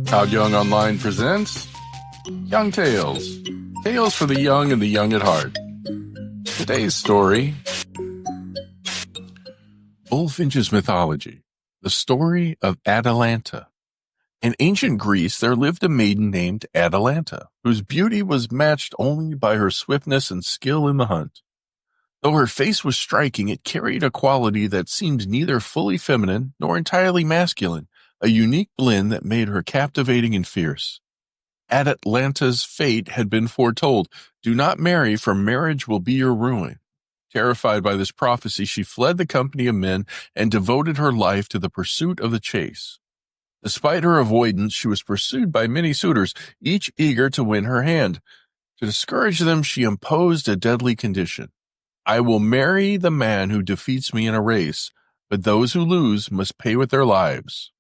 Todd Young Online presents Young Tales. Tales for the young and the young at heart. Today's story, Bulfinch's Mythology, the story of Atalanta. In ancient Greece, there lived a maiden named Atalanta, whose beauty was matched only by her swiftness and skill in the hunt. Though her face was striking, it carried a quality that seemed neither fully feminine nor entirely masculine, a unique blend that made her captivating and fierce. Atalanta's fate had been foretold. Do not marry, for marriage will be your ruin. Terrified by this prophecy, she fled the company of men and devoted her life to the pursuit of the chase. Despite her avoidance, she was pursued by many suitors, each eager to win her hand. To discourage them, she imposed a deadly condition. I will marry the man who defeats me in a race, but those who lose must pay with their lives.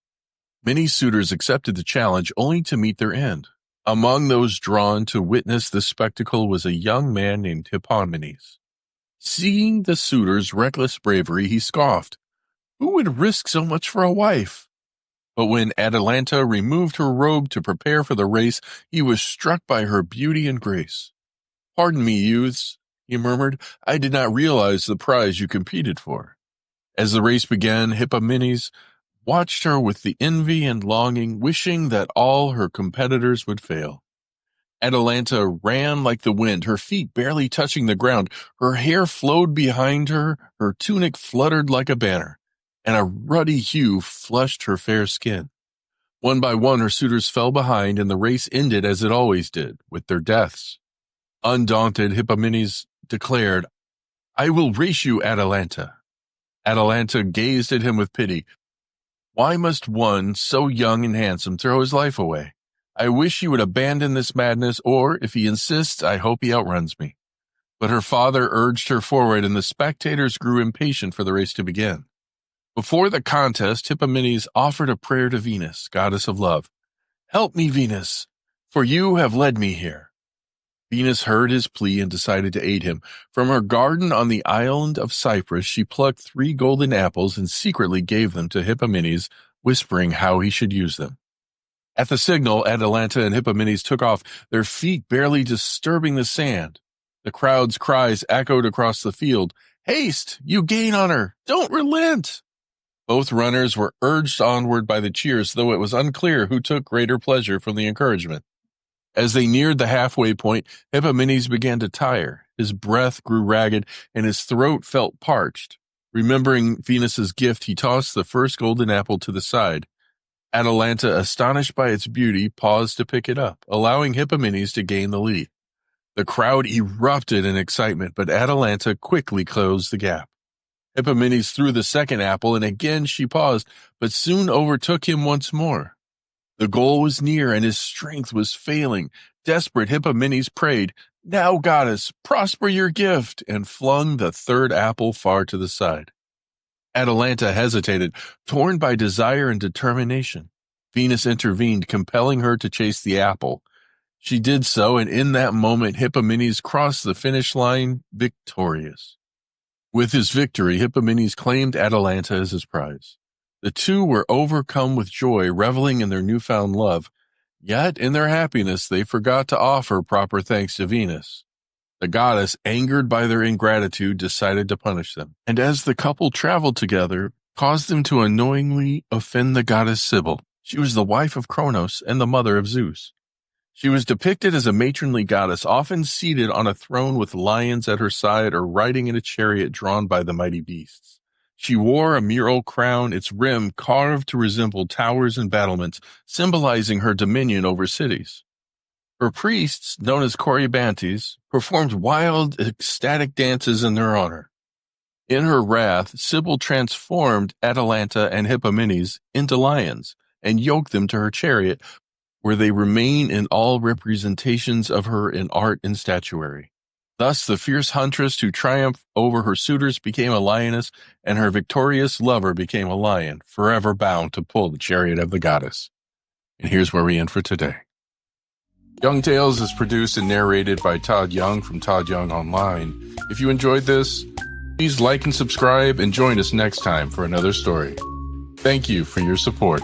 Many suitors accepted the challenge only to meet their end. Among those drawn to witness this spectacle was a young man named Hippomenes. Seeing the suitors' reckless bravery, he scoffed. Who would risk so much for a wife? But when Atalanta removed her robe to prepare for the race, he was struck by her beauty and grace. Pardon me, youths, he murmured. I did not realize the prize you competed for. As the race began, Hippomenes watched her with the envy and longing, wishing that all her competitors would fail. Atalanta ran like the wind, her feet barely touching the ground. Her hair flowed behind her, her tunic fluttered like a banner, and a ruddy hue flushed her fair skin. One by one, her suitors fell behind, and the race ended as it always did, with their deaths. Undaunted, Hippomenes declared, I will race you, Atalanta. Atalanta gazed at him with pity. Why must one so young and handsome throw his life away? I wish he would abandon this madness, or, if he insists, I hope he outruns me. But her father urged her forward, and the spectators grew impatient for the race to begin. Before the contest, Hippomenes offered a prayer to Venus, goddess of love. Help me, Venus, for you have led me here. Venus heard his plea and decided to aid him. From her garden on the island of Cyprus, she plucked 3 golden apples and secretly gave them to Hippomenes, whispering how he should use them. At the signal, Atalanta and Hippomenes took off, their feet barely disturbing the sand. The crowd's cries echoed across the field. Haste! You gain on her! Don't relent! Both runners were urged onward by the cheers, though it was unclear who took greater pleasure from the encouragement. As they neared the halfway point, Hippomenes began to tire. His breath grew ragged, and his throat felt parched. Remembering Venus's gift, he tossed the first golden apple to the side. Atalanta, astonished by its beauty, paused to pick it up, allowing Hippomenes to gain the lead. The crowd erupted in excitement, but Atalanta quickly closed the gap. Hippomenes threw the second apple, and again she paused, but soon overtook him once more. The goal was near, and his strength was failing. Desperate, Hippomenes prayed, Now, goddess, prosper your gift, and flung the third apple far to the side. Atalanta hesitated, torn by desire and determination. Venus intervened, compelling her to chase the apple. She did so, and in that moment, Hippomenes crossed the finish line victorious. With his victory, Hippomenes claimed Atalanta as his prize. The two were overcome with joy, reveling in their newfound love. Yet, in their happiness, they forgot to offer proper thanks to Venus. The goddess, angered by their ingratitude, decided to punish them, and as the couple traveled together, caused them to unknowingly offend the goddess Sibyl. She was the wife of Kronos and the mother of Zeus. She was depicted as a matronly goddess, often seated on a throne with lions at her side or riding in a chariot drawn by the mighty beasts. She wore a mural crown, its rim carved to resemble towers and battlements, symbolizing her dominion over cities. Her priests, known as Corybantes, performed wild, ecstatic dances in their honor. In her wrath, Sibyl transformed Atalanta and Hippomenes into lions and yoked them to her chariot, where they remain in all representations of her in art and statuary. Thus, the fierce huntress who triumphed over her suitors became a lioness, and her victorious lover became a lion, forever bound to pull the chariot of the goddess. And here's where we end for today. Young Tales is produced and narrated by Todd Young from Todd Young Online. If you enjoyed this, please like and subscribe and join us next time for another story. Thank you for your support.